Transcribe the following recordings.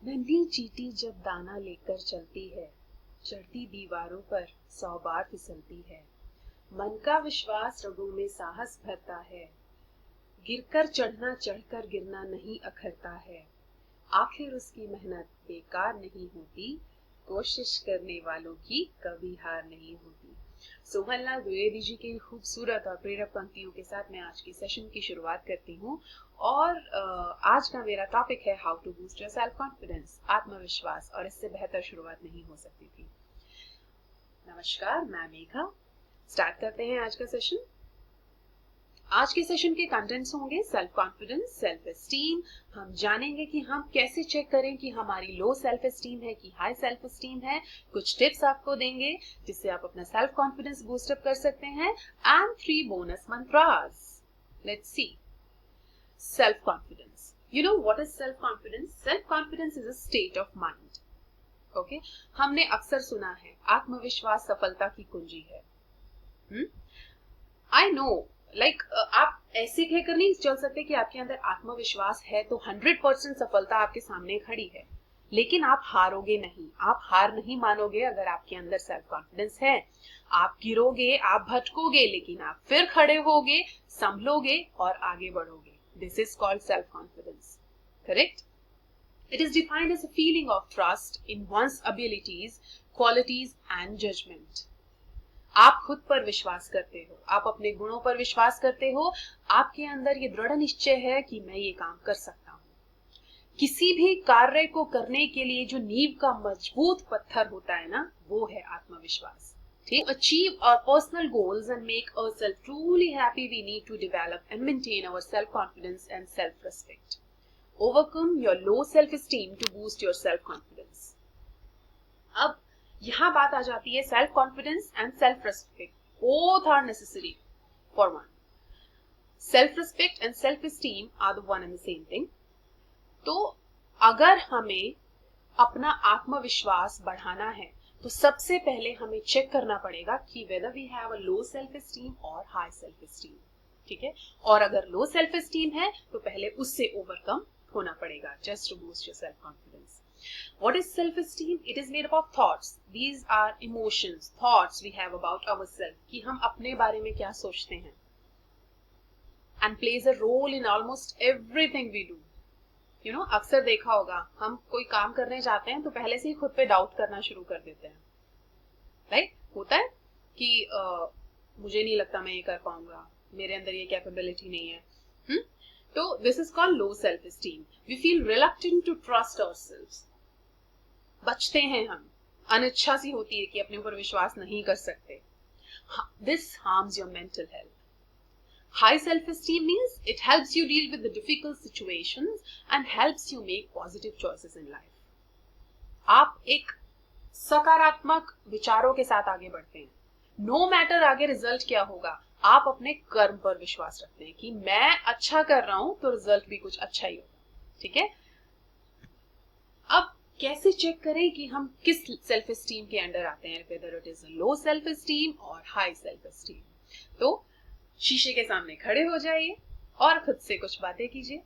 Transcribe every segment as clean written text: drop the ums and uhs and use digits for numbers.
नन्ही चींटी जब दाना लेकर चलती है, चढ़ती दीवारों पर 100 बार फिसलती है। मन का विश्वास रगों में साहस भरता है, गिरकर चढ़ना चढ़कर गिरना नहीं अखरता है। आखिर उसकी मेहनत बेकार नहीं होती, कोशिश करने वालों की कभी हार नहीं होती। सोहनलाल द्विवेदी जी के खूबसूरत और प्रेरक पंक्तियों के साथ मैं आज की सेशन की शुरुआत करती हूँ। और आज का मेरा टॉपिक है how to boost your self confidence, आत्मविश्वास। और इससे बेहतर शुरुआत नहीं हो सकती थी। नमस्कार, मैं मेघा। स्टार्ट करते हैं आज का सेशन। आज के सेशन के कंटेंट्स होंगे सेल्फ कॉन्फिडेंस, सेल्फ एस्टीम। हम जानेंगे कि हम कैसे चेक करें कि हमारी लो सेल्फ एस्टीम है कि हाई सेल्फ एस्टीम है। कुछ टिप्स आपको देंगे जिससे आप अपना सेल्फ कॉन्फिडेंस बूस्ट अप कर सकते हैं। And 3 bonus mantras. Let's see. Self confidence. You know what is self confidence? Self confidence is a state of mind. Okay? हमने अक्सर सुना है आत्मविश्वास सफलता की कुंजी है। I know. आप ऐसे कहकर नहीं चल सकते कि आपके अंदर आत्मविश्वास है तो 100% सफलता आपके सामने खड़ी है, लेकिन आप हारोगे नहीं, आप हार नहीं मानोगे। अगर आपके अंदर सेल्फ कॉन्फिडेंस है, आप गिरोगे, आप भटकोगे, लेकिन आप फिर खड़े होगे, संभलोगे और आगे बढ़ोगे। This is called self confidence, correct? It is defined as a feeling of trust in one's abilities, qualities and judgment. आप खुद पर विश्वास करते हो, आप अपने गुणों पर विश्वास करते हो, आपके अंदर ये दृढ़ निश्चय है कि मैं ये काम कर सकता हूँ। किसी भी कार्य को करने के लिए जो नींव का मजबूत पत्थर होता है ना, वो है आत्मविश्वास। ठीक? Achieve our personal goals and make ourselves truly happy, we need to develop and maintain our self-confidence and self-respect. Overcome your low self-esteem to boost your self-confidence. अब यहां बात आ जाती है self confidence and self respect both are necessary for one. Self respect and self esteem are the one and the same thing. तो अगर हमें अपना आत्मविश्वास बढ़ाना है तो सबसे पहले हमें चेक करना पड़ेगा कि whether we have a low self esteem और हाई सेल्फ एस्टीम। ठीक है? और अगर लो सेल्फ एस्टीम है तो पहले उससे ओवरकम होना पड़ेगा, just to boost your self confidence. What is self-esteem? It is made up of thoughts. These are emotions, thoughts we have about ourselves. कि हम अपने बारे में क्या सोचते हैं. And plays a role in almost everything we do. You know, अक्सर देखा होगा, हम कोई काम करने जाते हैं तो पहले से ही खुद पे डाउट करना शुरू कर देते हैं. Right? होता है कि मुझे नहीं लगता मैं ये कर पाऊंगा, मेरे अंदर ये कैपेबिलिटी नहीं है. तो this is called low self-esteem. We feel reluctant to trust ourselves. बचते हैं हम, अनिच्छा सी होती है कि अपने ऊपर विश्वास नहीं कर सकते. This harms your mental health. High self-esteem means it helps you deal with the difficult situations and helps you make positive choices in life. आप एक सकारात्मक विचारों के साथ आगे बढ़ते हैं. No matter आगे रिजल्ट क्या होगा, आप अपने कर्म पर विश्वास रखते हैं कि मैं अच्छा कर रहा हूं तो रिजल्ट भी कुछ अच्छा ही होगा. ठीक है? अब कैसे चेक करें कि हम किस सेल्फ एस्टीम के अंडर आते हैं, whether it is low self esteem और हाई सेल्फ एस्टीम. तो शीशे के सामने खड़े हो जाइए और खुद से कुछ बातें कीजिए.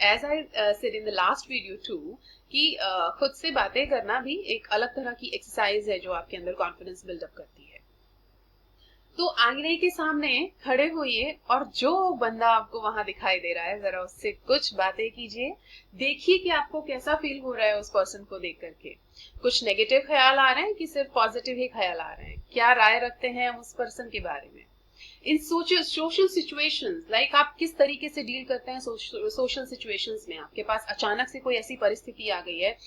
As I said in the last video too कि खुद से बातें करना भी एक अलग तरह की एक्सरसाइज है जो आपके अंदर कॉन्फिडेंस बिल्डअप करती है. तो आईने के सामने खड़े होइए और जो बंदा आपको वहां दिखाई दे रहा है जरा उससे कुछ बातें कीजिए. देखिए कि आपको कैसा फील हो रहा है उस पर्सन को देख करके. कुछ नेगेटिव ख्याल आ रहे हैं कि सिर्फ पॉजिटिव ही ख्याल आ रहे हैं? क्या राय रखते हैं हम उस पर्सन के बारे में? इन सोशल सिचुएशंस, लाइक आप किस तरीके से डील करते हैं सोशल सिचुएशंस में. आपके पास अचानक से कोई ऐसी परिस्थिति आ गई है,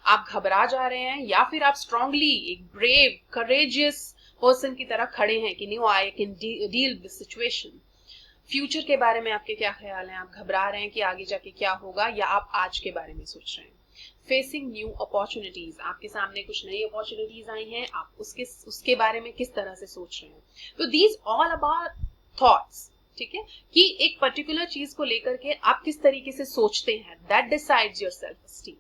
आप घबरा जा रहे हैं, या फिर आप स्ट्रांगली एक ब्रेव करेजियस पर्सन की तरह खड़े हैं कि no I can deal with situation. Future के बारे में आपके क्या ख्याल हैं? आप घबरा रहे हैं कि आगे जाके क्या होगा, या आप आज के बारे में सोच रहे हैं? फेसिंग न्यू अपॉर्चुनिटीज, आपके सामने कुछ नई अपॉर्चुनिटीज आई हैं, आप उसके बारे में किस तरह से सोच रहे हैं? तो दीज ऑल अबाउट थॉट्स. ठीक है? कि एक पर्टिकुलर चीज को लेकर के आप किस तरीके से सोचते हैं, that decides your self esteem.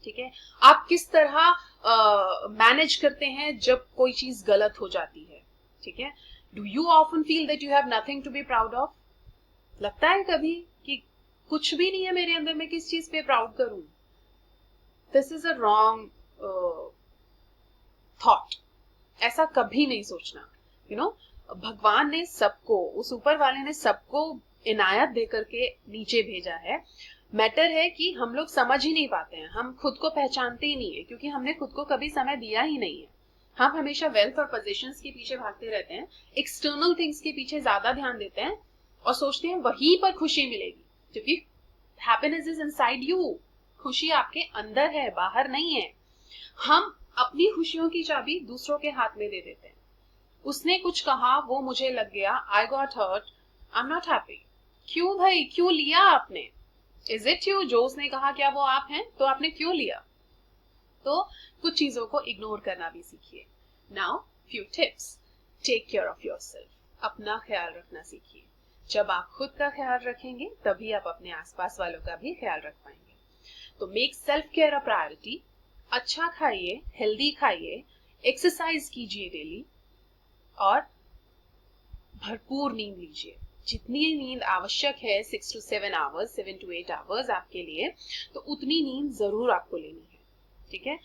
ठीक है? आप किस तरह मैनेज करते हैं जब कोई चीज गलत हो जाती है. ठीक है? Do you often feel that you have nothing to be proud of? लगता है कभी कि कुछ भी नहीं है मेरे अंदर, मैं किस चीज पे प्राउड करूं? This is a wrong thought. ऐसा कभी नहीं सोचना। यू नो, भगवान ने सबको, उस ऊपर वाले ने सबको इनायत दे करके नीचे भेजा है। मैटर है कि हम लोग समझ ही नहीं पाते हैं, हम खुद को पहचानते ही नहीं है, क्योंकि हमने खुद को कभी समय दिया ही नहीं है। हम हमेशा वेल्थ और पोजीशंस के पीछे भागते रहते हैं, एक्सटर्नल थिंग्स के पीछे ज्यादा ध्यान देते हैं और सोचते हैं वहीं पर खुशी मिलेगी, क्योंकि हैप्पीनेस इज इनसाइड यू। खुशी आपके अंदर है, बाहर नहीं है। हम अपनी खुशियों की चाबी दूसरों के हाथ में दे देते हैं। उसने कुछ कहा, वो मुझे लग गया, I got hurt, I am not happy. क्यों भाई, क्यों लिया आपने? Is it you? जो उसने कहा क्या वो आप हैं? तो आपने क्यों लिया? तो कुछ चीजों को इग्नोर करना भी सीखिए। Now few tips. Take care of yourself. अपना ख्याल रखना सीखिए। जब आप खुद का ख्याल रखेंगे तभी आप अपने आसपास वालों का भी ख्याल रख पाएंगे। तो make self care a priority. अच्छा खाइए, हेल्दी खाइए, एक्सरसाइज कीजिए डेली और भरपूर नींद लीजिए। जितनी नींद आवश्यक है, 6 to 7 आवर्स, 7 to 8 आवर्स आपके लिए, तो उतनी नींद जरूर आपको लेनी है। ठीक है?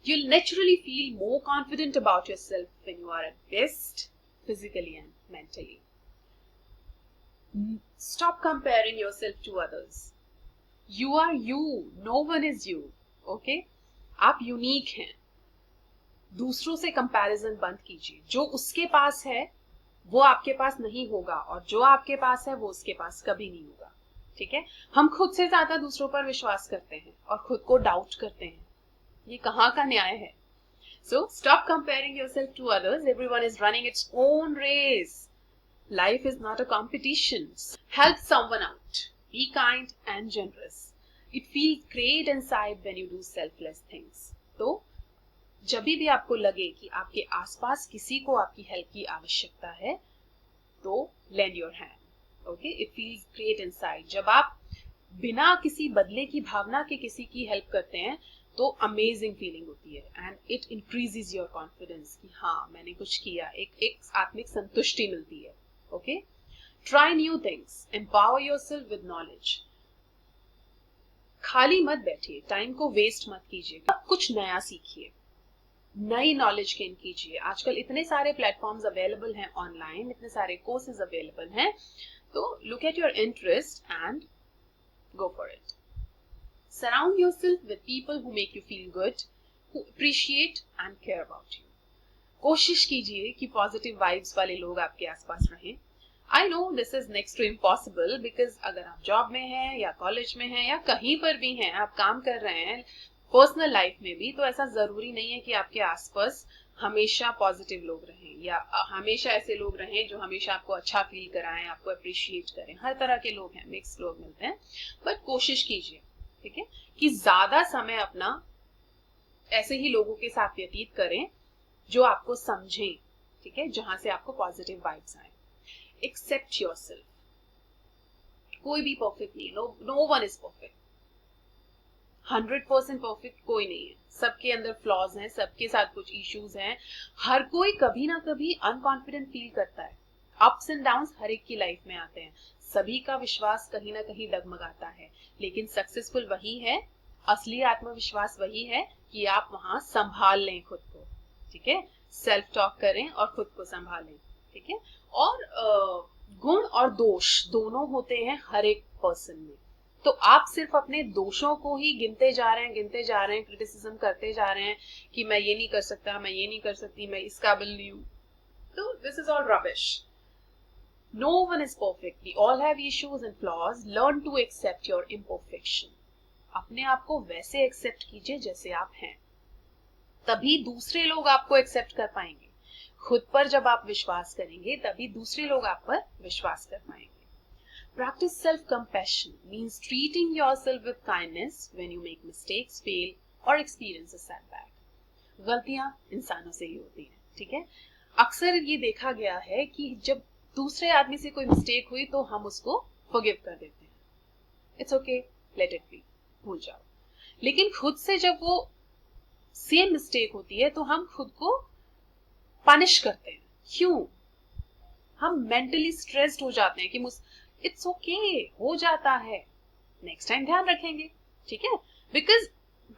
You'll naturally feel more confident about yourself when you are at best, physically and mentally. Stop comparing yourself to others. You are you. No one is you. Okay? आप यूनिक हैं। दूसरों से कंपैरिजन बंद कीजिए। जो उसके पास है वो आपके पास नहीं होगा, और जो आपके पास है वो उसके पास कभी नहीं होगा। ठीक है? हम खुद से ज्यादा दूसरों पर विश्वास करते हैं और खुद को डाउट करते हैं। ये कहाँ का न्याय है? So stop comparing yourself to others. Everyone is running its own race. Life is not a competition. Help someone out. Be kind and generous. It feels great inside when you do selfless things. तो जब भी आपको लगे कि आपके आसपास किसी को आपकी हेल्प की आवश्यकता है, तो lend your hand. Okay? It feels great inside. जब आप बिना किसी बदले की भावना के किसी की हेल्प करते हैं तो अमेजिंग फीलिंग होती है, and it increases your confidence कि हाँ मैंने कुछ किया। एक आत्मिक संतुष्टि मिलती है। Okay? Try new things, empower yourself with knowledge. खाली मत बैठिए, टाइम को वेस्ट मत कीजिए, कुछ नया सीखिए, नई नॉलेज गेन कीजिए। आजकल इतने सारे प्लेटफॉर्म्स अवेलेबल हैं ऑनलाइन, इतने सारे कोर्सेज अवेलेबल हैं, तो look at your interest and go for it. Surround yourself with people who make you feel good, who appreciate and care about you. कोशिश कीजिए कि पॉजिटिव वाइब्स वाले लोग आपके आसपास रहें। I know this is next to impossible, because अगर आप जॉब में हैं या कॉलेज में हैं या कहीं पर भी हैं, आप काम कर रहे हैं, पर्सनल लाइफ में भी, तो ऐसा जरूरी नहीं है कि आपके आसपास हमेशा पॉजिटिव लोग रहें या हमेशा ऐसे लोग रहें जो हमेशा आपको अच्छा फील कराएं, आपको अप्रिशिएट करें। हर तरह के लोग हैं, मिक्स लोग मिलते हैं, बट कोशिश कीजिए, ठीक है, कि ज्यादा समय अपना ऐसे ही लोगों के साथ व्यतीत करें जो आपको समझें। ठीक है? जहां से आपको पॉजिटिव वाइब्स आए। Accept yourself. कोई भी परफेक्ट नहीं, no one is perfect. 100% perfect कोई नहीं है। सबके अंदर फ्लॉज हैं, सबके साथ कुछ इश्यूज हैं। हर कोई कभी ना कभी अनकॉन्फिडेंट फील करता है। अप्स एंड डाउन्स हर एक की लाइफ में आते हैं। सभी का विश्वास कहीं ना कहीं डगमगाता है, लेकिन सक्सेसफुल वही है, असली आत्मविश्वास वही है कि आप वहां संभाल लें खुद को। ठीक है? सेल्फ टॉक करें और खुद को संभालें। ठीक है? और गुण और दोष दोनों होते हैं हर एक पर्सन में। तो आप सिर्फ अपने दोषों को ही गिनते जा रहे हैं, क्रिटिसिज्म करते जा रहे हैं कि मैं ये नहीं कर सकता, मैं ये नहीं कर सकती, मैं इस काबिल नहीं हूं, तो this is all rubbish. No one is perfect. We all have issues and flaws. Learn to accept your imperfection. अपने आप को वैसे एक्सेप्ट कीजिए जैसे आप हैं, तभी दूसरे लोग आपको एक्सेप्ट कर पाएंगे। खुद पर जब आप विश्वास करेंगे तभी दूसरे लोग आप पर विश्वास कर पाएंगे। Practice self-compassion means treating yourself with kindness when you make mistakes, fail or experience a setback. गलतियां इंसानों से ही होती हैं। ठीक है? अक्सर ये देखा गया है कि जब दूसरे आदमी से कोई मिस्टेक हुई तो हम उसको फॉरगिव कर देते हैं। It's okay, let it be, भूल जाओ। लेकिन खुद से जब वो सेम मिस्टेक होती है तो हम खुद को पनिश करते हैं। क्यों? हम मेंटली स्ट्रेस्ड हो जाते हैं कि इट्स ओके, हो जाता है, नेक्स्ट टाइम ध्यान रखेंगे। ठीक है? बिकॉज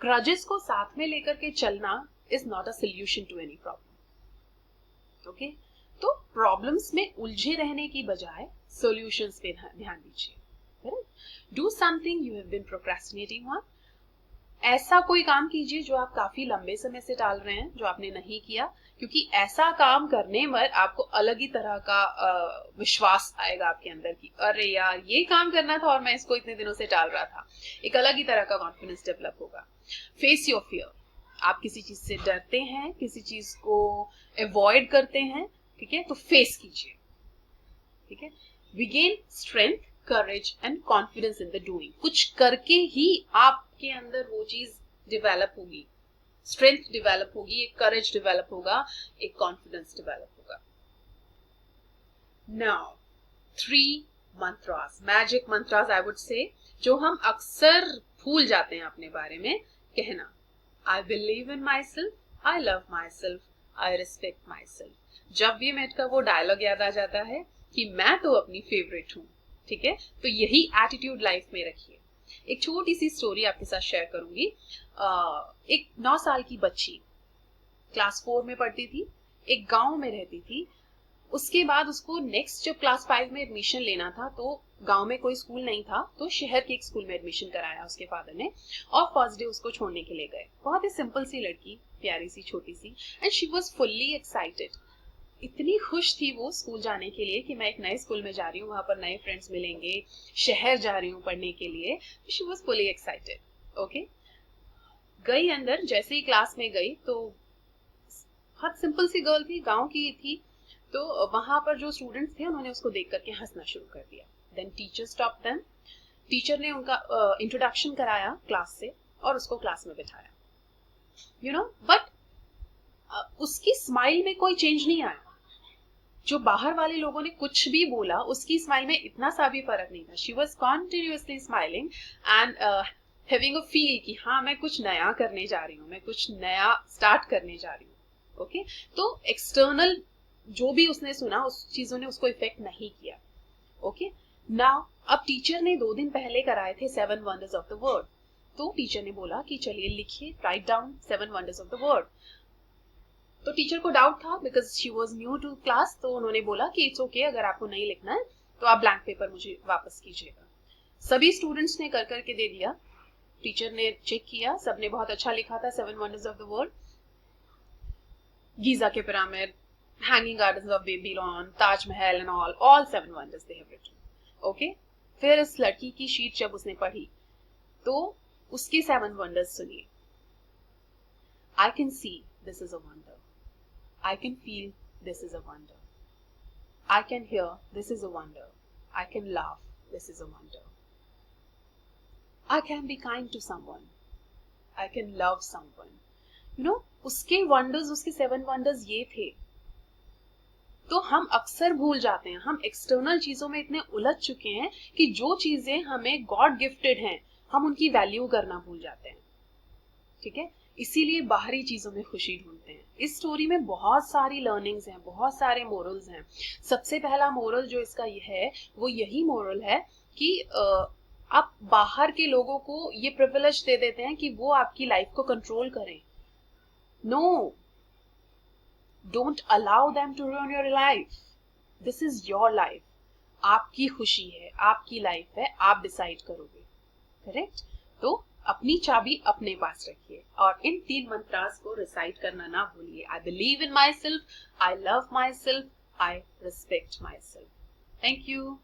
ग्रजेस को साथ में लेकर के चलना is not a solution to any problem. Okay, तो प्रॉब्लम्स में उलझे रहने की बजाय सॉल्यूशंस पे ध्यान दीजिए। Do something you have been procrastinating on. ऐसा कोई काम कीजिए जो आप काफी लंबे समय से टाल रहे हैं, जो आपने नहीं किया, क्योंकि ऐसा काम करने में आपको अलग ही तरह का विश्वास आएगा आपके अंदर की अरे यार ये काम करना था और मैं इसको इतने दिनों से टाल रहा था। एक अलग ही तरह का कॉन्फिडेंस डेवलप होगा। Face your fear. आप किसी चीज से डरते हैं, किसी चीज को अवॉइड करते हैं, ठीक है, तो फेस कीजिए। ठीक है, we gain strength, courage and confidence in the doing. कुछ करके ही आपके अंदर वो चीज डिवेलप होगी, स्ट्रेंथ डिवेलप होगी, एक करेज डिवेलप होगा, एक कॉन्फिडेंस डिवेलप होगा। Now 3 mantras, magic mantras I would say, जो हम अक्सर भूल जाते हैं अपने बारे में कहना। I believe in my self, I love my self, I respect my self. जब भी मेट का वो डायलॉग याद आ जाता है कि मैं तो अपनी फेवरेट हूं, ठीक है, तो यही एटीट्यूड लाइफ में रखिए। एक छोटी सी स्टोरी आपके साथ शेयर करूंगी। एक 9 साल की बच्ची क्लास 4 में पढ़ती थी, एक गांव में रहती थी। उसके बाद उसको नेक्स्ट जब क्लास 5 में एडमिशन लेना था, तो गांव में कोई स्कूल नहीं था, तो शहर के एक स्कूल में एडमिशन कराया उसके फादर ने, और फर्स्ट डे उसको छोड़ने के लिए गए। बहुत ही सिंपल सी लड़की, प्यारी सी छोटी सी, and she was fully excited. इतनी खुश थी वो स्कूल जाने के लिए कि मैं एक नए स्कूल में जा रही हूँ, वहां पर नए फ्रेंड्स मिलेंगे, शहर जा रही हूँ पढ़ने के लिए। She was fully excited. Okay, गई अंदर, जैसे ही क्लास में गई तो बहुत सिंपल सी गर्ल थी, गांव की थी, तो वहां पर जो स्टूडेंट्स थे उन्होंने उसको देख करके हंसना शुरू कर दिया। Then teacher stop them. Teacher ने उनका इंट्रोडक्शन कराया क्लास से और उसको क्लास में बिठाया, यू नो, बट उसकी स्माइल में कोई चेंज नहीं आया। जो बाहर वाले लोगों ने कुछ भी बोला, उसकी स्माइल में इतना सा भी फर्क नहीं था। She was continuously smiling and having a feel कि हाँ मैं कुछ नया करने जा रही हूँ, मैं कुछ नया स्टार्ट करने जा रही हूँ। ओके, तो एक्सटर्नल जो भी उसने सुना उस चीजों ने उसको इफेक्ट नहीं किया। ओके, नाउ अब टीचर ने 2 दिन पहले कराए थे 7 वंडर्स ऑफ द वर्ल्ड, तो टीचर ने बोला कि चलिए लिखिए, write down 7 wonders of the world. तो टीचर को डाउट था because she was new to class, तो उन्होंने बोला कि इट्स ओके, अगर आपको नहीं लिखना है तो आप ब्लैंक पेपर मुझे वापस कीजिएगा। सभी स्टूडेंट्स ने कर करके दे दिया। टीचर ने चेक किया, सबने बहुत अच्छा लिखा था 7 wonders of the world. Giza के pyramid, hanging gardens of Babylon, Taj Mahal and all 7 wonders they have written. Okay, फिर इस लड़की की शीट जब उसने पढ़ी तो उसके 7 वंडर्स सुनिए। I can see this is a wonder, I can feel this is a wonder. I can hear this is a wonder. I can laugh this is a wonder. I can be kind to someone. I can love someone. You know, उसके wonders, उसके 7 wonders ये थे। तो हम अक्सर भूल जाते हैं, हम एक्सटर्नल चीजों में इतने उलझ चुके हैं कि जो चीजें हमें गॉड गिफ्टेड हैं, हम उनकी वैल्यू करना भूल जाते हैं। ठीक है, इसीलिए बाहरी चीजों में खुशी ढूंढते हैं। इस स्टोरी में बहुत सारी लर्निंग्स हैं, बहुत सारे मोरल्स हैं। सबसे पहला मोरल जो इसका ये है, वो यही मोरल है कि आप बाहर के लोगों को ये प्रिविलेज दे देते हैं कि वो आपकी लाइफ को कंट्रोल करें। No, don't allow them to run your life. This is your life, आपकी खुशी है, आपकी लाइफ है, आप डिसाइड करोगे। करेक्ट? तो अपनी चाबी अपने पास रखिए और इन 3 मंत्रास को रिसाइट करना ना भूलिए। I believe in my self, I love my self, I respect my self. Thank you.